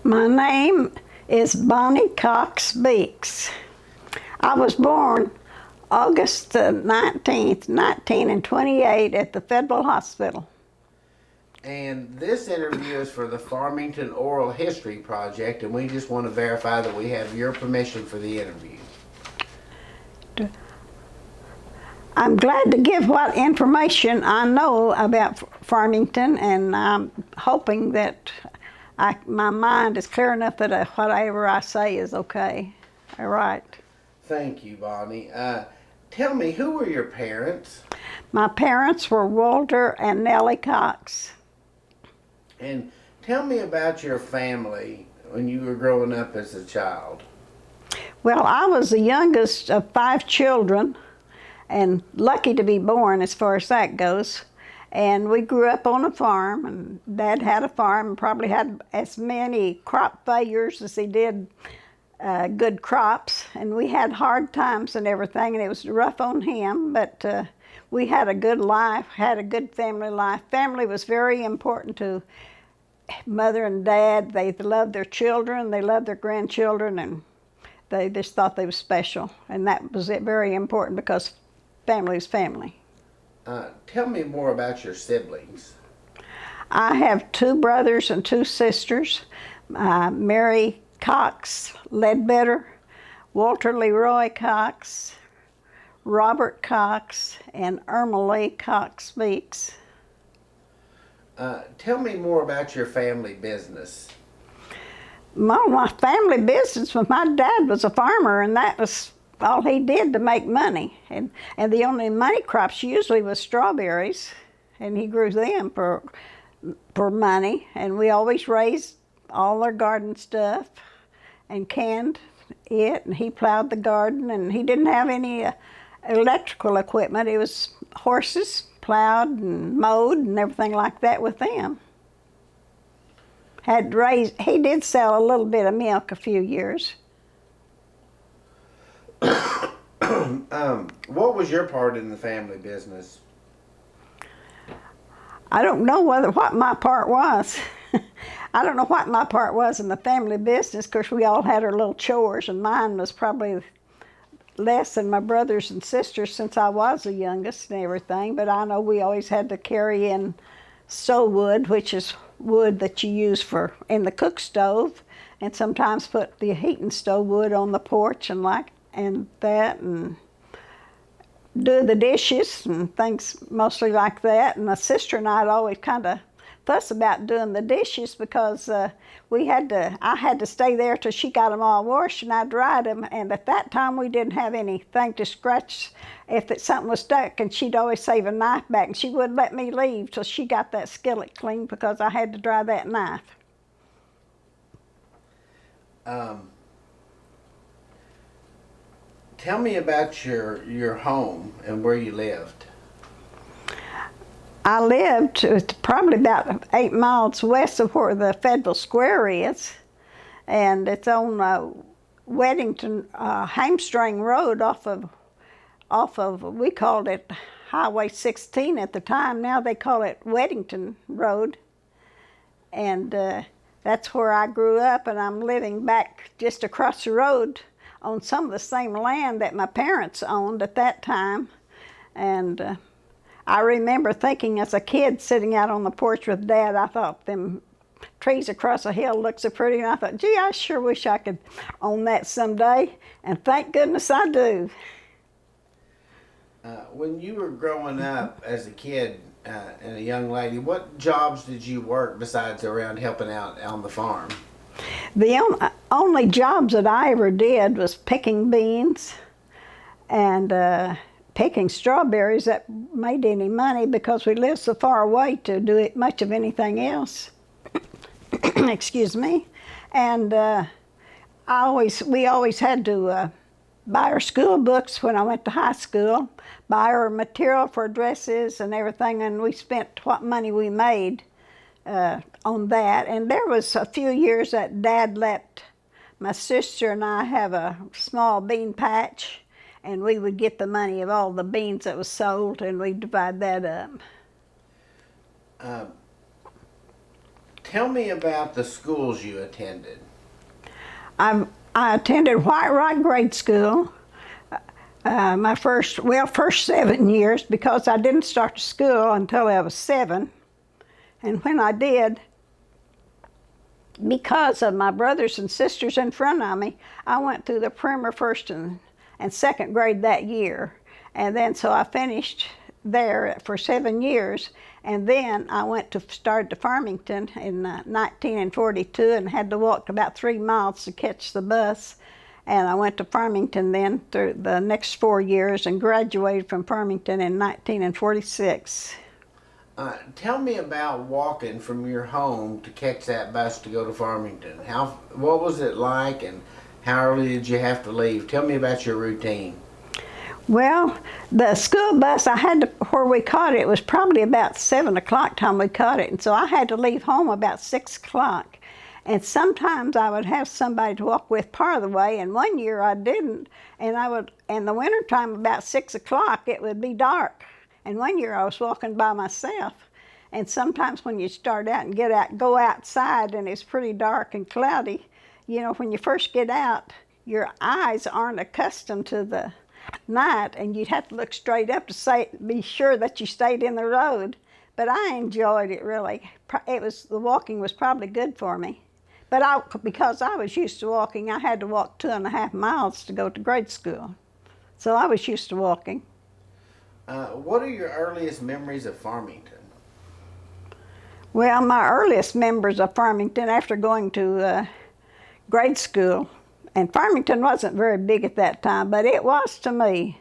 My name is Bonnie Cox Beeks. I was born August 19th, 1928 at the Federal Hospital. And this interview is for the Farmington Oral History Project, and we just want to verify that we have your permission for the interview. I'm glad to give what information I know about Farmington, and I'm hoping that my mind is clear enough that whatever I say is okay. All right. Thank you, Bonnie. Tell me, who were your parents? My parents were Walter and Nellie Cox. And tell me about your family when you were growing up as a child. Well, I was the youngest of 5 children, and lucky to be born as far as that goes. And we grew up on a farm, and Dad had a farm and probably had as many crop failures as he did good crops. And we had hard times and everything, and it was rough on him, but we had a good life, had a good family life. Family was very important to Mother and Dad. They loved their children, they loved their grandchildren, and they just thought they were special. And that was very important because family is family. Tell me more about your siblings. I have 2 brothers and 2 sisters. Mary Cox Ledbetter, Walter Leroy Cox, Robert Cox, and Irma Lee Cox Beeks. Tell me more about your family business. My family business, my dad was a farmer, and that was all he did to make money. And the only money crops usually was strawberries, and he grew them for money. And we always raised all our garden stuff and canned it, and he plowed the garden, and he didn't have any electrical equipment. It was horses, plowed and mowed and everything like that with them. He did sell a little bit of milk a few years. What was your part in the family business? I don't know what my part was. I don't know what my part was in the family business, because we all had our little chores, and mine was probably less than my brothers and sisters since I was the youngest and everything. But I know we always had to carry in stove wood, which is wood that you use in the cook stove, and sometimes put the heating stove wood on the porch and do the dishes and things mostly like that. And my sister and I'd always kind of fuss about doing the dishes, because I had to stay there till she got them all washed and I dried them. And at that time we didn't have anything to scratch if something was stuck, and she'd always save a knife back, and she wouldn't let me leave till she got that skillet clean, because I had to dry that knife. Tell me about your home and where you lived. I lived probably about 8 miles west of where the Federal Square is, and it's on Weddington Hamstring Road off of we called it Highway 16 at the time. Now they call it Weddington Road, and that's where I grew up. And I'm living back just across the road on some of the same land that my parents owned at that time. And I remember thinking as a kid, sitting out on the porch with Dad, I thought them trees across a hill looked so pretty, and I thought, gee, I sure wish I could own that someday, and thank goodness I do. When you were growing up as a kid and a young lady, what jobs did you work besides around helping out on the farm? The only jobs that I ever did was picking beans and picking strawberries that made any money, because we lived so far away to do it much of anything else. Excuse me. And we always had to buy our school books when I went to high school, buy our material for dresses and everything, and we spent what money we made on that. And there was a few years that Dad let my sister and I have a small bean patch, and we would get the money of all the beans that was sold, and we'd divide that up. Tell me about the schools you attended. I attended White Rock Grade School. My first 7 years, because I didn't start school until I was 7. And when I did, because of my brothers and sisters in front of me, I went through the primer first and second grade that year. And then so I finished there for 7 years. And then I started to Farmington in 1942 and had to walk about 3 miles to catch the bus. And I went to Farmington then through the next 4 years and graduated from Farmington in 1946. Tell me about walking from your home to catch that bus to go to Farmington. What was it like, and how early did you have to leave? Tell me about your routine. Well, the school bus, where we caught it was probably about 7 o'clock time we caught it, and so I had to leave home about 6 o'clock. And sometimes I would have somebody to walk with part of the way, and one year I didn't, and in the wintertime about 6 o'clock it would be dark. And one year I was walking by myself, and sometimes when you start out and go outside and it's pretty dark and cloudy, when you first get out, your eyes aren't accustomed to the night, and you'd have to look straight up to be sure that you stayed in the road. But I enjoyed it really. The walking was probably good for me. But because I was used to walking, I had to walk 2.5 miles to go to grade school. So I was used to walking. What are your earliest memories of Farmington? Well, my earliest memories of Farmington after going to grade school, and Farmington wasn't very big at that time, but it was to me.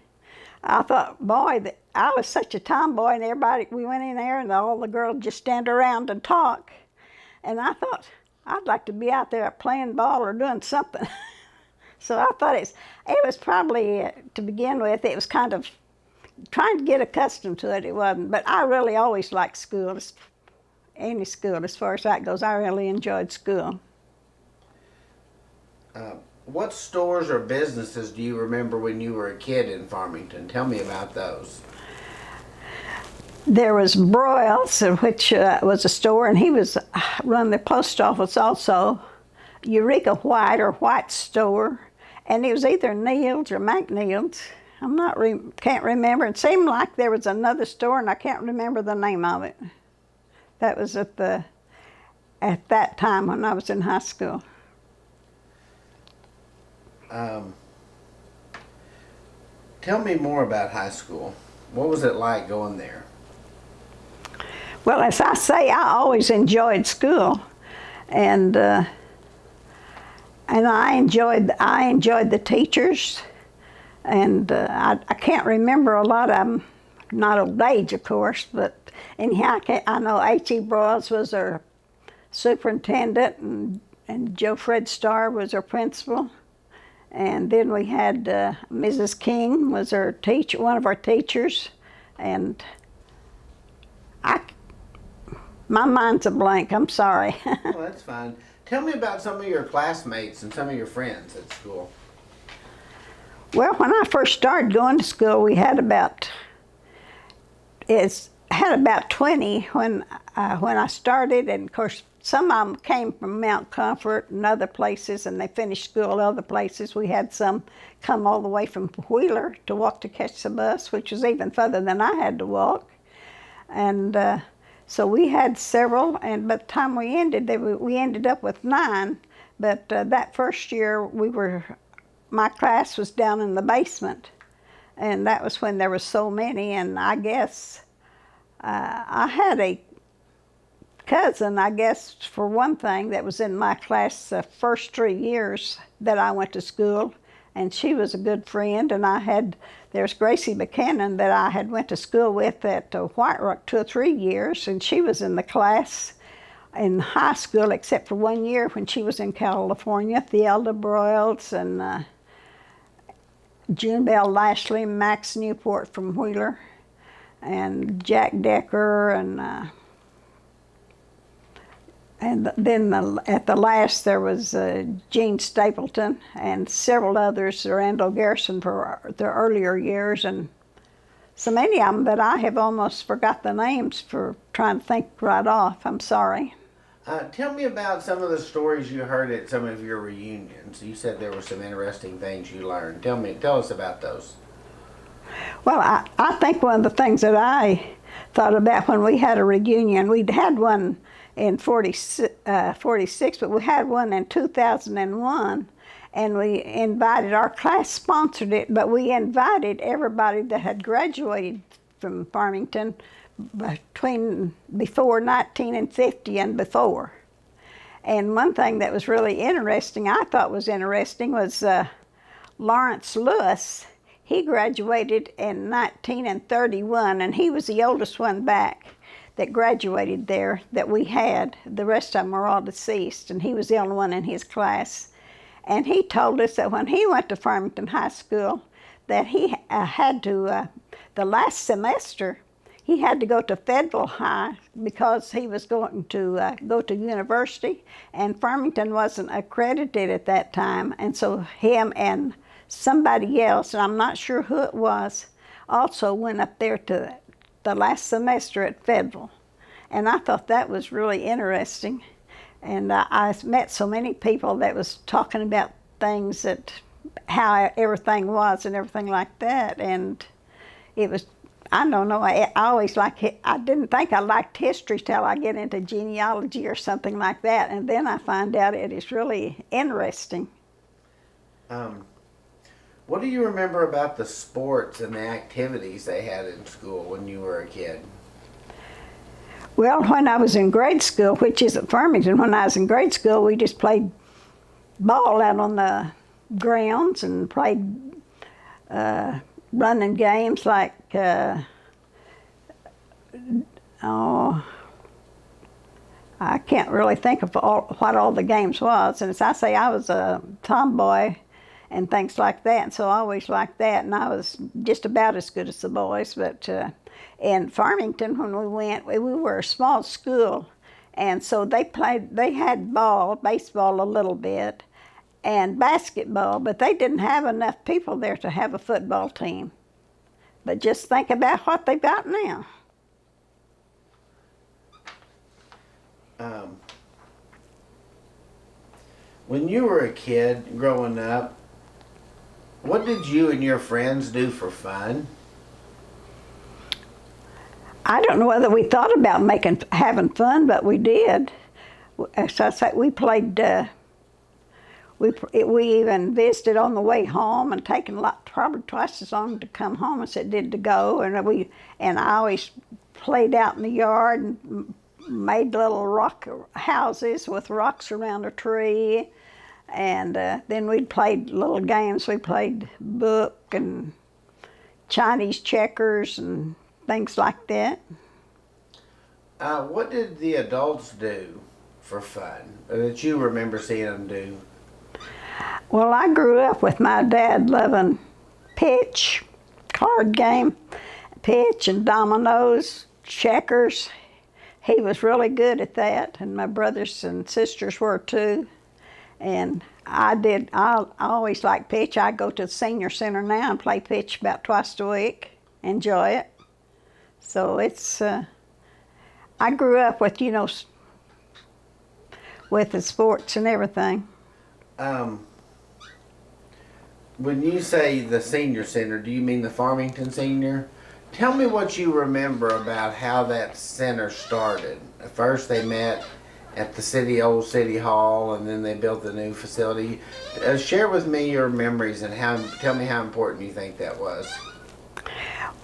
I thought, boy, I was such a tomboy, and we went in there and all the girls just stand around and talk. And I thought, I'd like to be out there playing ball or doing something. So I thought it was probably, to begin with, it was kind of trying to get accustomed to it. It wasn't, but I really always liked school, any school as far as that goes. I really enjoyed school. What stores or businesses do you remember when you were a kid in Farmington? Tell me about those. There was Broyles, which was a store, and he was run the post office also. Eureka White or White store, and it was either Neal's or McNeil's. Can't remember. It seemed like there was another store, and I can't remember the name of it. That was at that time when I was in high school. Tell me more about high school. What was it like going there? Well, as I say, I always enjoyed school, and I enjoyed the teachers, and I can't remember a lot of them. Not old age, of course, but anyhow, I know H.E. Broyles was our superintendent, and Joe Fred Starr was our principal. And then we had Mrs. King was our teacher, one of our teachers, and my mind's a blank. I'm sorry. Well, that's fine. Tell me about some of your classmates and some of your friends at school. Well, when I first started going to school, we had about 20 when I started, and of course some of them came from Mount Comfort and other places, and they finished school other places. We had some come all the way from Wheeler to walk to catch the bus, which was even further than I had to walk. And so we had several, and by the time we ended up with 9. But that first year my class was down in the basement, and that was when there were so many. And I guess I had a cousin, I guess, for one thing, that was in my class the first 3 years that I went to school, and she was a good friend. And there's Gracie Buchanan that I had went to school with at White Rock 2 or 3 years, and she was in the class in high school except for 1 year when she was in California. Theelda Broyles and June Bell Lashley, Max Newport from Wheeler, and Jack Decker, and then at the last there was Gene Stapleton and several others, Randall Garrison for the earlier years, and so many of them that I have almost forgot the names for trying to think right off. I'm sorry. Tell me about some of the stories you heard at some of your reunions. You said there were some interesting things you learned. Tell us about those. Well, I think one of the things that I thought about when we had a reunion, we'd had one in 46, but we had one in 2001, and we invited, our class sponsored it, but we invited everybody that had graduated from Farmington before 1950 and before. And one thing that was really interesting, I thought was interesting, was Lawrence Lewis. He graduated in 1931, and he was the oldest one back that graduated there that we had. The rest of them were all deceased, and he was the only one in his class. And he told us that when he went to Farmington High School, that he had to, the last semester, he had to go to Federal High because he was going to go to university, and Farmington wasn't accredited at that time. And so him and somebody else, and I'm not sure who it was, also went up there to the last semester at Federal. And I thought that was really interesting. And I met so many people that was talking about things, that how everything was and everything like that. And it was, I don't know, I always liked it. I didn't think I liked history till I get into genealogy or something like that. And then I find out it is really interesting. What do you remember about the sports and the activities they had in school when you were a kid? Well, when I was in grade school, which is at Farmington, when I was in grade school, we just played ball out on the grounds and played running games like, oh, I can't really think of what all the games was. And as I say, I was a tomboy and things like that, and so I always liked that, and I was just about as good as the boys. But in Farmington, when we went, we were a small school, and so they had baseball a little bit, and basketball, but they didn't have enough people there to have a football team. But just think about what they've got now. When you were a kid growing up, what did you and your friends do for fun? I don't know whether we thought about having fun, but we did. As I say, we played. We even visited on the way home, and taken probably twice as long to come home as it did to go. And I always played out in the yard and made little rock houses with rocks around a tree. And then we played little games. We played book and Chinese checkers and things like that. What did the adults do for fun that you remember seeing them do? Well, I grew up with my dad loving pitch, card game, pitch and dominoes, checkers. He was really good at that, and my brothers and sisters were too. And I always liked pitch. I go to the senior center now and play pitch about twice a week. Enjoy it. So it's, I grew up with, with the sports and everything. When you say the senior center, do you mean the Farmington Senior? Tell me what you remember about how that center started. At first they met at the old city hall, and then they built the new facility. Share with me your memories and tell me how important you think that was.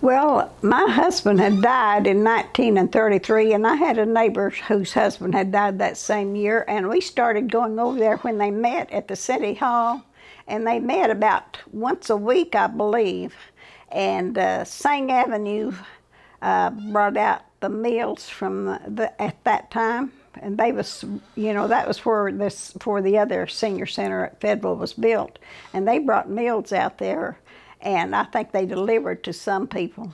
Well, my husband had died in 1933, and I had a neighbor whose husband had died that same year, and we started going over there when they met at the city hall, and they met about once a week, I believe. And Sang Avenue brought out the meals from at that time, and they was, that was where the other senior center at Federal was built, and they brought meals out there, and I think they delivered to some people,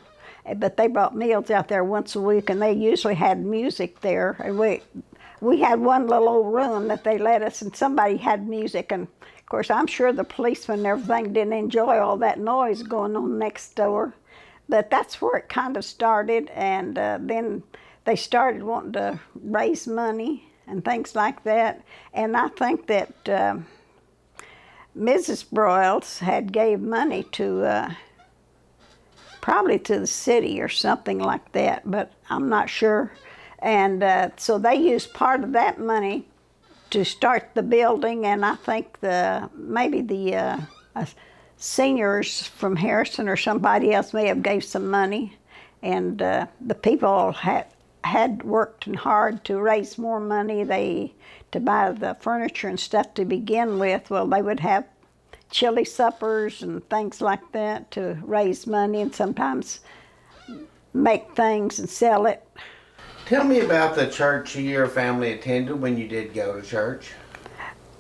but they brought meals out there once a week, and they usually had music there. And we had one little old room that they let us, and somebody had music, and of course I'm sure the policemen and everything didn't enjoy all that noise going on next door. But that's where it kind of started, and then they started wanting to raise money, and things like that. And I think that Mrs. Broyles had gave money to probably to the city or something like that, but I'm not sure. And so they used part of that money to start the building, and I think maybe the seniors from Harrison or somebody else may have gave some money, and the people had worked hard to raise more money. To buy the furniture and stuff to begin with. Well, they would have chili suppers and things like that to raise money, and sometimes make things and sell it. Tell me about the church your family attended when you did go to church.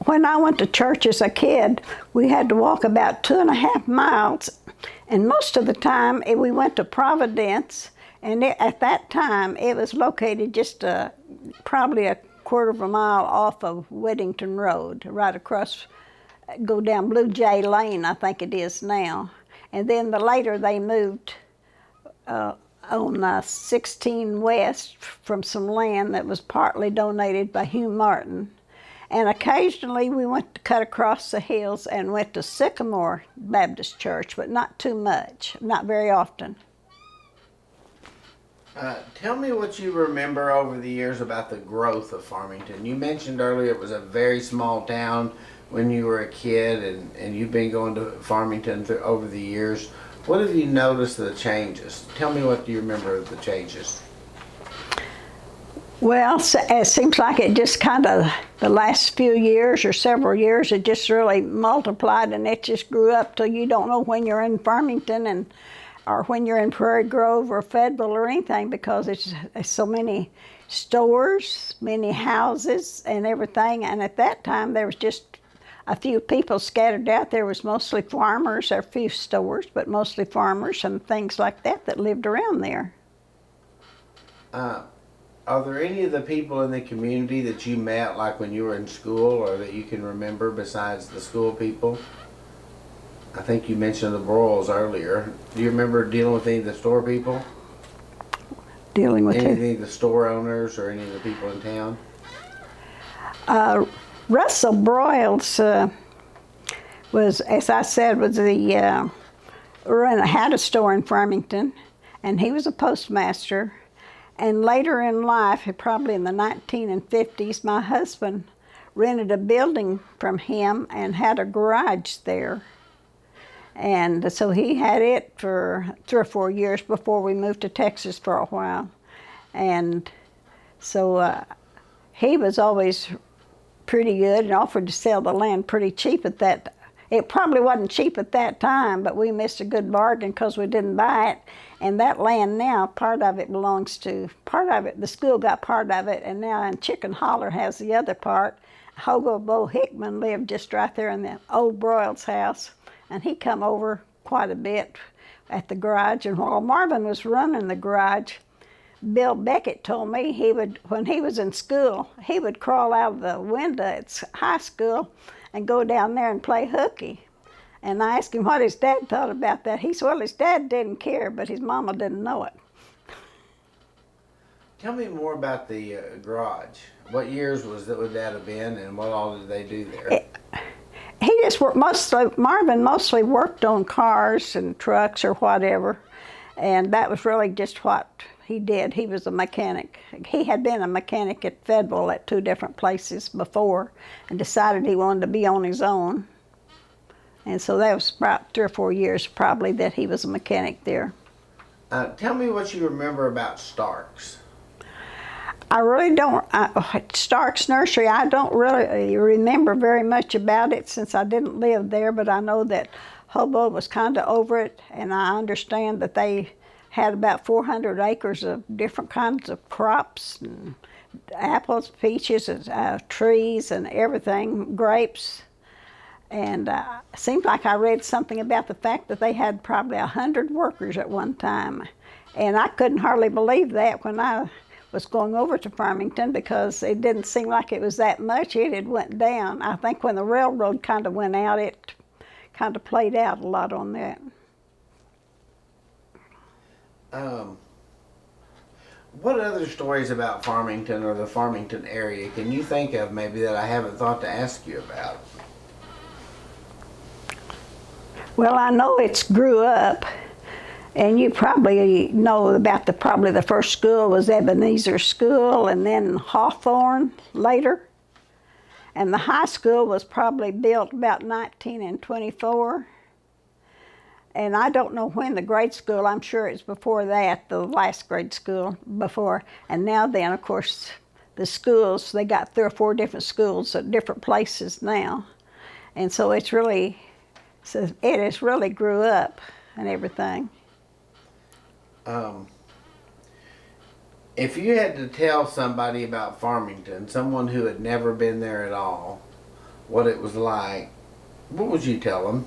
When I went to church as a kid, we had to walk about 2.5 miles, and most of the time we went to Providence, and at that time it was located just probably a quarter of a mile off of Weddington Road, right across, go down Blue Jay Lane, I think it is now. And then later they moved on 16 West from some land that was partly donated by Hugh Martin. And occasionally we went to cut across the hills and went to Sycamore Baptist Church, but not too much, not very often. Tell me what you remember over the years about the growth of Farmington. You mentioned earlier it was a very small town when you were a kid, and you've been going to Farmington over the years. What have you noticed the changes? Tell me what you remember of the changes. Well, it seems like it just kind of, the last few years or several years, it just really multiplied, and it just grew up till you don't know when you're in Farmington or when you're in Prairie Grove or Fayetteville or anything, because it's so many stores, many houses and everything. And at that time there was just a few people scattered out. There was mostly farmers, or a few stores, but mostly farmers and things like that lived around there. Are there any of the people in the community that you met, like when you were in school, or that you can remember besides the school people? I think you mentioned the Broyles earlier. Do you remember dealing with any of the store people? Dealing with any of the store owners or any of the people in town? Russell Broyles was, as I said, had a store in Farmington, and he was a postmaster. And later in life, probably in the 1950s, my husband rented a building from him and had a garage there. And so he had it for 3 or 4 years before we moved to Texas for a while. And so he was always pretty good and offered to sell the land pretty cheap at that. It probably wasn't cheap at that time, but we missed a good bargain because we didn't buy it. And that land now, part of it the school got part of it, and now Chicken Holler has the other part. Hogo Bo Hickman lived just right there in the old Broyles house, and he come over quite a bit at the garage. And while Marvin was running the garage, Bill Beckett told me when he was in school, he would crawl out of the window at high school and go down there and play hooky. And I asked him what his dad thought about that. He said, well, his dad didn't care, but his mama didn't know it. Tell me more about the garage. What years would that have been, and what all did they do there? Marvin mostly worked on cars and trucks or whatever, and that was really just what he did. He was a mechanic. He had been a mechanic at Fayetteville at 2 different places before, and decided he wanted to be on his own. And so that was about 3 or 4 years probably that he was a mechanic there. Tell me what you remember about Stark's. I really don't. Stark's Nursery, I don't really remember very much about it since I didn't live there, but I know that Hobo was kind of over it, and I understand that they had about 400 acres of different kinds of crops, and apples, peaches, trees, and everything, grapes. And it seemed like I read something about the fact that they had probably 100 workers at one time. And I couldn't hardly believe that when I was going over to Farmington, because it didn't seem like it was that much. It had went down. I think when the railroad kind of went out, it kind of played out a lot on that. What other stories about Farmington or the Farmington area can you think of maybe that I haven't thought to ask you about? Well, I know it's grew up, and you probably know about probably the first school was Ebenezer School, and then Hawthorne later. And the high school was probably built about 1924. And I don't know when the grade school, I'm sure it's before that, the last grade school before. And now then, of course, the schools, they got 3 or 4 different schools at different places now. And so it's really, so it has really grew up and everything. If you had to tell somebody about Farmington, someone who had never been there at all, what it was like, what would you tell them?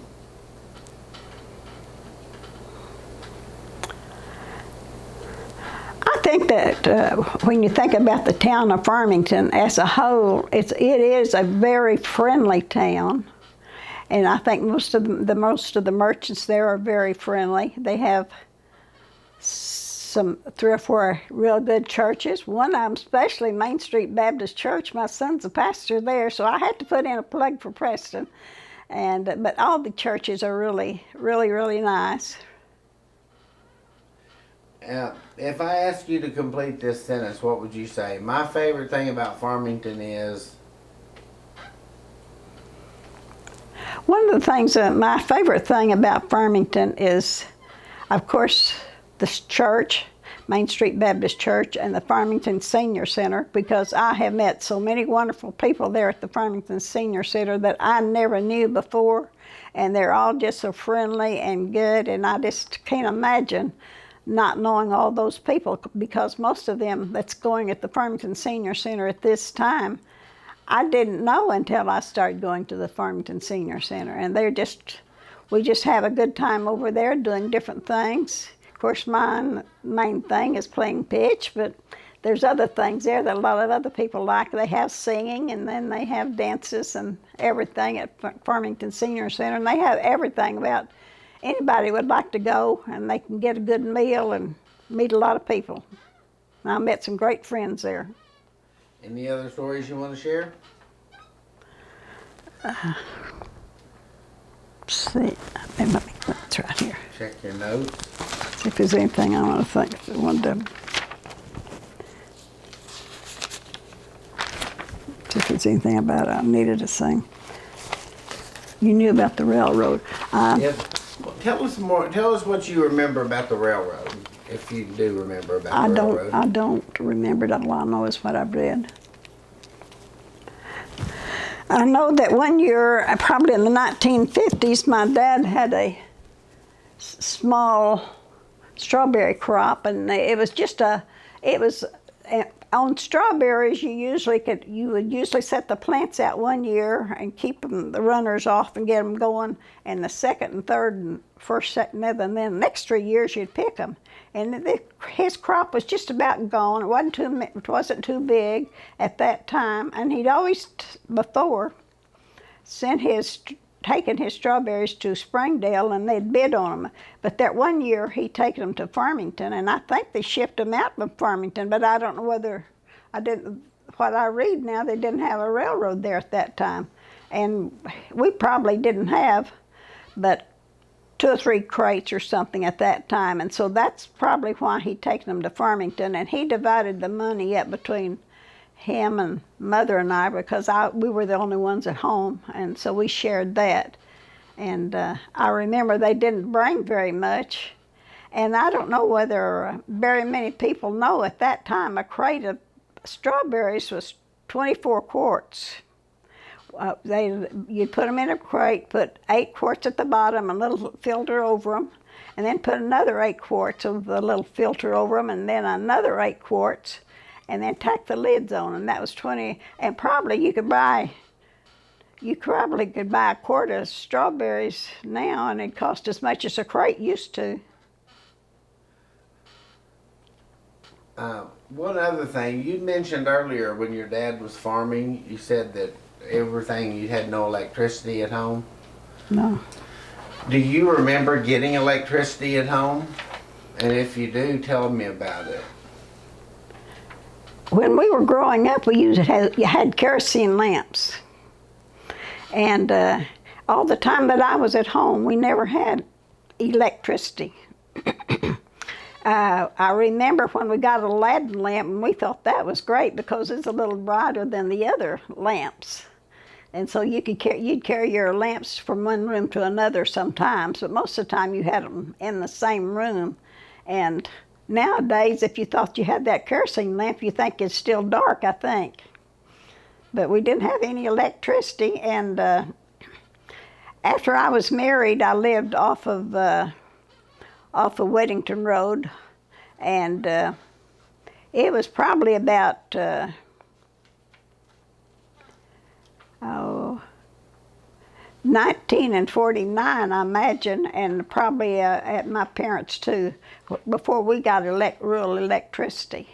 I think that when you think about the town of Farmington as a whole, it is a very friendly town, and I think most of the merchants there are very friendly. They have some 3 or 4 real good churches. One of them, especially Main Street Baptist Church. My son's a pastor there, so I had to put in a plug for Preston. But all the churches are really, really, really nice. If I ask you to complete this sentence, what would you say? My favorite thing about Farmington is... One of the things, my favorite thing about Farmington is, of course, the church, Main Street Baptist Church, and the Farmington Senior Center, because I have met so many wonderful people there at the Farmington Senior Center that I never knew before, and they're all just so friendly and good, and I just can't imagine not knowing all those people, because most of them that's going at the Farmington Senior Center at this time, I didn't know until I started going to the Farmington Senior Center, and we just have a good time over there doing different things. Of course, my main thing is playing pitch, but there's other things there that a lot of other people like. They have singing, and then they have dances and everything at Farmington Senior Center, and they have everything about anybody would like to go, and they can get a good meal and meet a lot of people. I met some great friends there. Any other stories you want to share? See, let me try here. Check your notes. See if there's anything I want to think. See if there's anything about it I needed to sing. You knew about the railroad. Yes. Tell us more. Tell us what you remember about the railroad, if you do remember about the railroad. I don't remember it. All I know is what I've read. I know that one year, probably in the 1950s, my dad had a small strawberry crop, and it was on strawberries. You would usually set the plants out one year and keep the runners off and get them going, and the second and third and first, second, and then the next 3 years you'd pick them. And his crop was just about gone. It wasn't too big at that time, and he'd always before taken his strawberries to Springdale, and they'd bid on them. But that one year he'd taken them to Farmington, and I think they shipped them out from Farmington, but I don't know whether what I read now, they didn't have a railroad there at that time. And we probably didn't have but 2 or 3 crates or something at that time, and so that's probably why he'd taken them to Farmington, and he divided the money up between him and Mother and I, because we were the only ones at home, and so we shared that. And I remember they didn't bring very much, and I don't know whether very many people know at that time a crate of strawberries was 24 quarts. You'd put them in a crate, put 8 quarts at the bottom, a little filter over them, and then put another 8 quarts of the little filter over them, and then another 8 quarts, and then tack the lids on, and that was 20. And probably you could buy a quart of strawberries now, and it'd cost as much as a crate used to. One other thing, you mentioned earlier when your dad was farming, you said that you had no electricity at home. No. Do you remember getting electricity at home? And if you do, tell me about it. when we were growing up, we had kerosene lamps. And all the time that I was at home, we never had electricity. I remember when we got a Aladdin lamp, and we thought that was great because it's a little brighter than the other lamps. And so you'd carry your lamps from one room to another sometimes, but most of the time you had them in the same room. And nowadays, if you thought you had that kerosene lamp, you think it's still dark, I think. But we didn't have any electricity, and after I was married, I lived off of Weddington Road, and it was probably about 1949, I imagine, and probably at my parents too, before we got real electricity.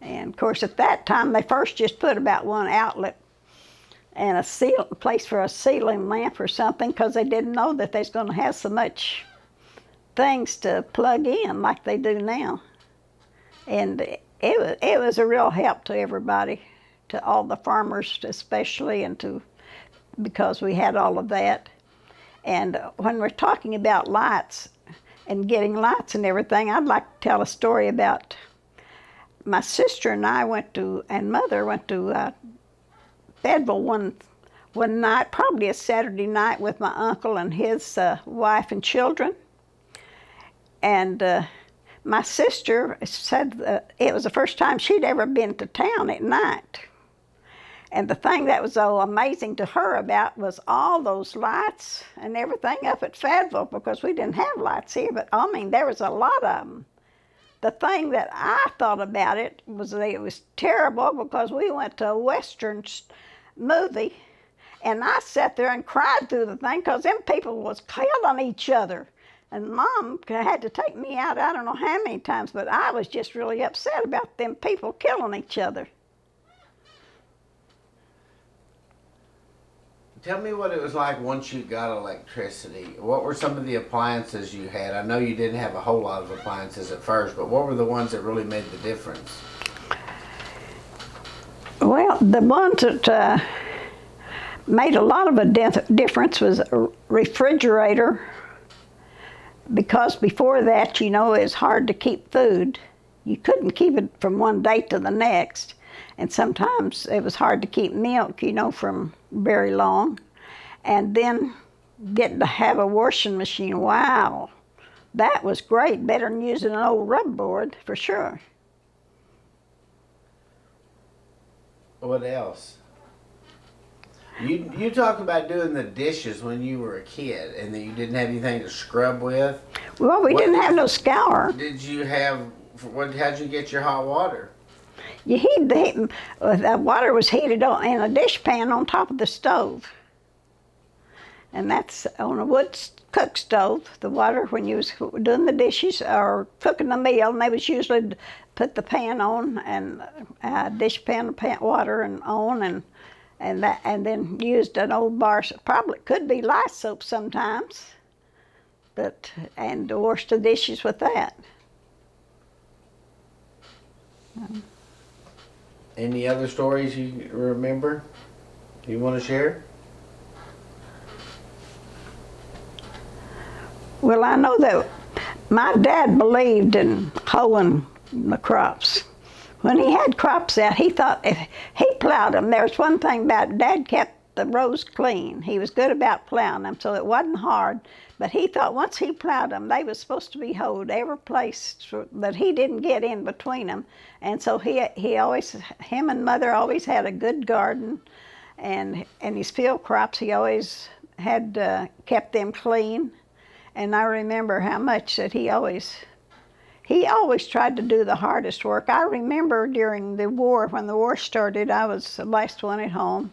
And of course, at that time, they first just put about one outlet and a place for a ceiling lamp or something, because they didn't know that they's going to have so much things to plug in like they do now. And it was a real help to everybody, to all the farmers especially, and because we had all of that. And when we're talking about lights and getting lights and everything, I'd like to tell a story about my sister and I and Mother went to Fayetteville one night, probably a Saturday night, with my uncle and his wife and children. And my sister said it was the first time she'd ever been to town at night. And the thing that was so amazing to her about was all those lights and everything up at Fayetteville, because we didn't have lights here, but I mean, there was a lot of them. The thing that I thought about it was that it was terrible, because we went to a Western movie, and I sat there and cried through the thing because them people was killing each other. And Mom had to take me out I don't know how many times, but I was just really upset about them people killing each other. Tell me what it was like once you got electricity. What were some of the appliances you had? I know you didn't have a whole lot of appliances at first, but what were the ones that really made the difference? Well, the ones that made a lot of a difference was a refrigerator, because before that, it was hard to keep food. You couldn't keep it from one day to the next. And sometimes it was hard to keep milk, from very long. And then getting to have a washing machine, wow, that was great. Better than using an old rub board, for sure. What else? You talk about doing the dishes when you were a kid, and that you didn't have anything to scrub with. Well, we didn't have no scour. How'd you get your hot water? The water was heated in a dish pan on top of the stove. And that's on a wood cook stove. The water, when you was doing the dishes or cooking the meal, and they was usually put the pan on, and dish pan water and on, and then used an old bar, probably could be lye soap sometimes, and wash the dishes with that. Any other stories you remember you want to share? Well, I know that my dad believed in hoeing the crops. When he had crops out, he thought if he plowed them, there was one thing about Dad kept the rows clean. He was good about plowing them, so it wasn't hard. But he thought once he plowed them, they were supposed to be hoed every place that he didn't get in between them. And so him and Mother always had a good garden, and his field crops, he always had kept them clean. And I remember how much that he always tried to do the hardest work. I remember during the war, when the war started, I was the last one at home,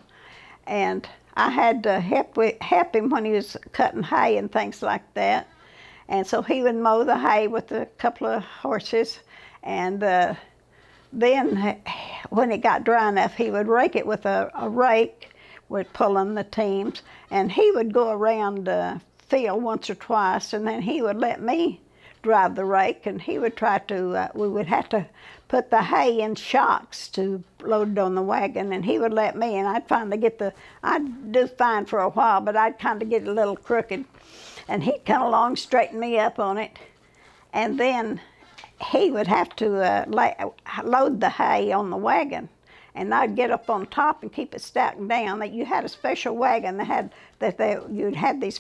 and I had to help him when he was cutting hay and things like that. And so he would mow the hay with a couple of horses, and then when it got dry enough, he would rake it with a rake, with pulling the teams, and he would go around the field once or twice, and then he would let me drive the rake, and he would try to, we would have to put the hay in shocks to load it on the wagon, and he would let me, and I'd finally I'd do fine for a while, but I'd kind of get a little crooked, and he'd come along, straighten me up on it, and then he would have to load the hay on the wagon, and I'd get up on top and keep it stacked down. That you had a special wagon you'd have these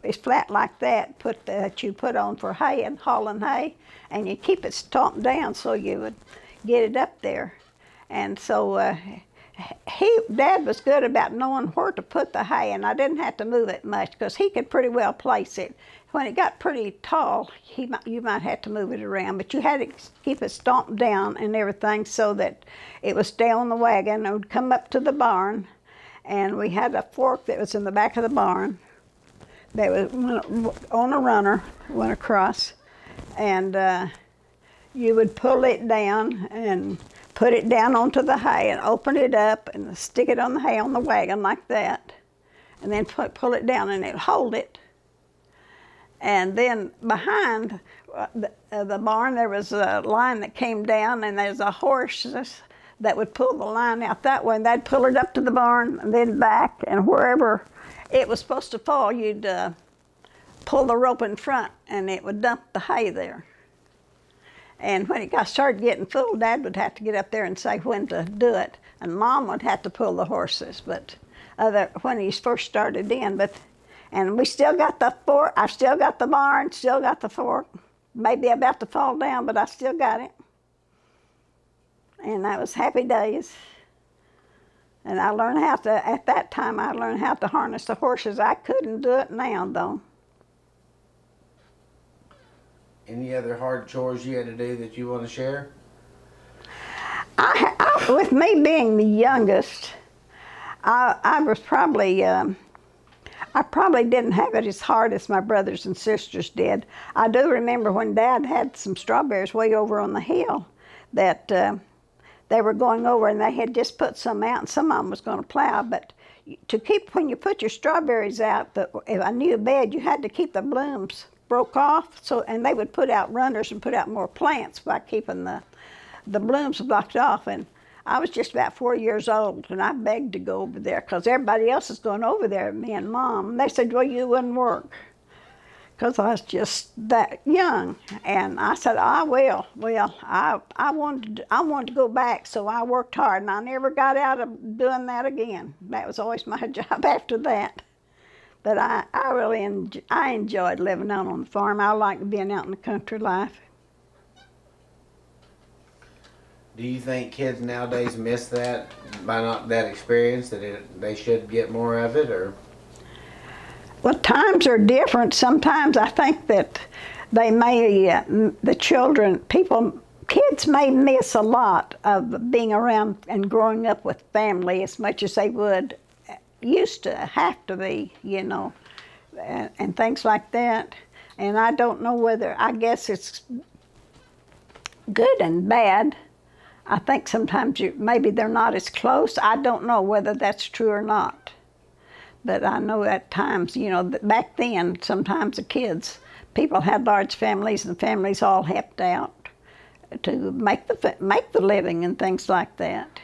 it's flat like that, that you put on for hay and hauling hay, and you keep it stomped down so you would get it up there. And so Dad was good about knowing where to put the hay, and I didn't have to move it much because he could pretty well place it. When it got pretty tall, you might have to move it around, but you had to keep it stomped down and everything so that it would stay on the wagon. It would come up to the barn, and we had a fork that was in the back of the barn that was on a runner, went across, and you would pull it down and put it down onto the hay and open it up and stick it on the hay on the wagon like that, and then pull it down and it'd hold it. And then behind the barn there was a line that came down, and there's a horse that would pull the line out that way, and they'd pull it up to the barn and then back, and wherever it was supposed to fall, you'd pull the rope in front, and it would dump the hay there. And when it started getting full, Dad would have to get up there and say when to do it, and Mom would have to pull the horses. But when he first started in, and we still got the fork. I still got the barn, still got the fork. Maybe about to fall down, but I still got it. And that was happy days. And I learned at that time, I learned how to harness the horses. I couldn't do it now, though. Any other hard chores you had to do that you want to share? With me being the youngest, I was probably, I probably didn't have it as hard as my brothers and sisters did. I do remember when Dad had some strawberries way over on the hill that they were going over, and they had just put some out, and some of them was going to plow. But when you put your strawberries out, if a new bed, you had to keep the blooms broke off, and they would put out runners and put out more plants by keeping the blooms blocked off. And I was just about 4 years old, and I begged to go over there because everybody else is going over there, me and Mom. And they said, well, you wouldn't work, because I was just that young. And I said, I will. Well, I wanted to go back, so I worked hard, and I never got out of doing that again. That was always my job after that. But I really enjoyed living out on the farm. I liked being out in the country life. Do you think kids nowadays miss that by not that experience, that they should get more of it, or? Well, times are different. Sometimes I think that they may, kids may miss a lot of being around and growing up with family as much as they would used to have to be, and things like that. And I don't know I guess it's good and bad. I think sometimes maybe they're not as close. I don't know whether that's true or not. But I know at times, back then, sometimes people had large families, and families all helped out to make the living and things like that.